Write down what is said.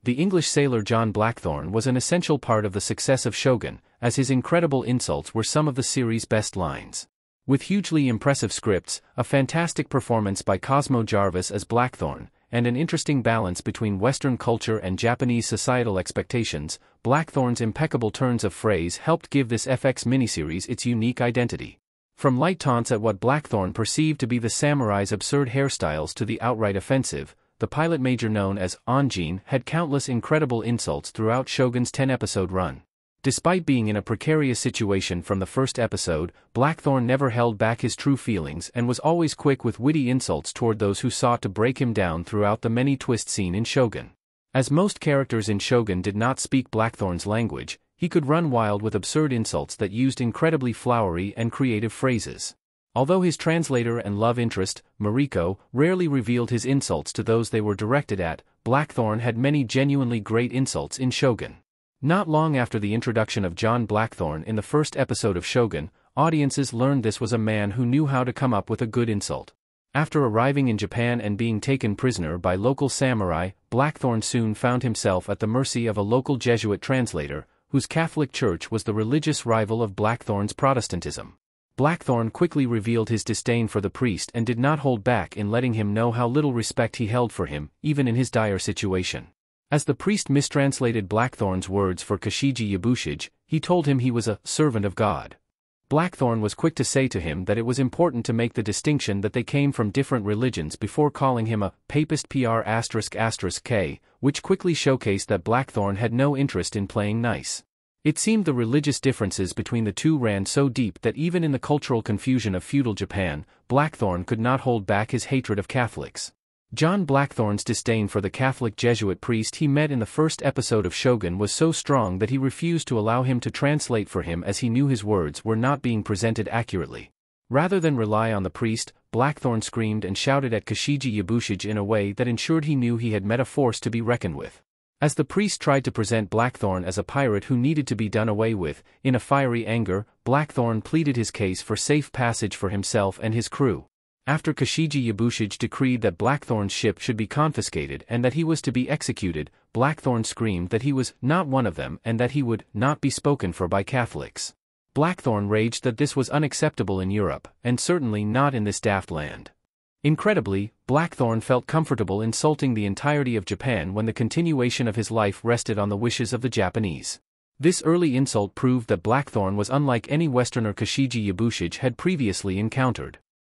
The English sailor John Blackthorne was an essential part of the success of Shogun, as his incredible insults were some of the series' best lines. With hugely impressive scripts, a fantastic performance by Cosmo Jarvis as Blackthorne, and an interesting balance between Western culture and Japanese societal expectations, Blackthorne's impeccable turns of phrase helped give this FX miniseries its unique identity. From light taunts at what Blackthorne perceived to be the samurai's absurd hairstyles to the outright offensive, the pilot major known as Anjin had countless incredible insults throughout Shogun's 10-episode run. Despite being in a precarious situation from the first episode, Blackthorne never held back his true feelings and was always quick with witty insults toward those who sought to break him down throughout the many twists seen in Shogun. As most characters in Shogun did not speak Blackthorne's language, he could run wild with absurd insults that used incredibly flowery and creative phrases. Although his translator and love interest, Mariko, rarely revealed his insults to those they were directed at, Blackthorne had many genuinely great insults in Shogun. Not long after the introduction of John Blackthorne in the first episode of Shogun, audiences learned this was a man who knew how to come up with a good insult. After arriving in Japan and being taken prisoner by local samurai, Blackthorne soon found himself at the mercy of a local Jesuit translator, whose Catholic Church was the religious rival of Blackthorne's Protestantism. Blackthorne quickly revealed his disdain for the priest and did not hold back in letting him know how little respect he held for him, even in his dire situation. As the priest mistranslated Blackthorne's words for Kashiji Yabushige, he told him he was a servant of God. Blackthorne was quick to say to him that it was important to make the distinction that they came from different religions before calling him a papist K, which quickly showcased that Blackthorne had no interest in playing nice. It seemed the religious differences between the two ran so deep that even in the cultural confusion of feudal Japan, Blackthorne could not hold back his hatred of Catholics. John Blackthorne's disdain for the Catholic Jesuit priest he met in the first episode of Shogun was so strong that he refused to allow him to translate for him as he knew his words were not being presented accurately. Rather than rely on the priest, Blackthorne screamed and shouted at Kashiji Yabushige in a way that ensured he knew he had met a force to be reckoned with. As the priest tried to present Blackthorne as a pirate who needed to be done away with, in a fiery anger, Blackthorne pleaded his case for safe passage for himself and his crew. After Kashiji Yabushige decreed that Blackthorne's ship should be confiscated and that he was to be executed, Blackthorne screamed that he was not one of them and that he would not be spoken for by Catholics. Blackthorne raged that this was unacceptable in Europe, and certainly not in this daft land. Incredibly, Blackthorne felt comfortable insulting the entirety of Japan when the continuation of his life rested on the wishes of the Japanese. This early insult proved that Blackthorne was unlike any Westerner Kashiji Yabushige had previously encountered.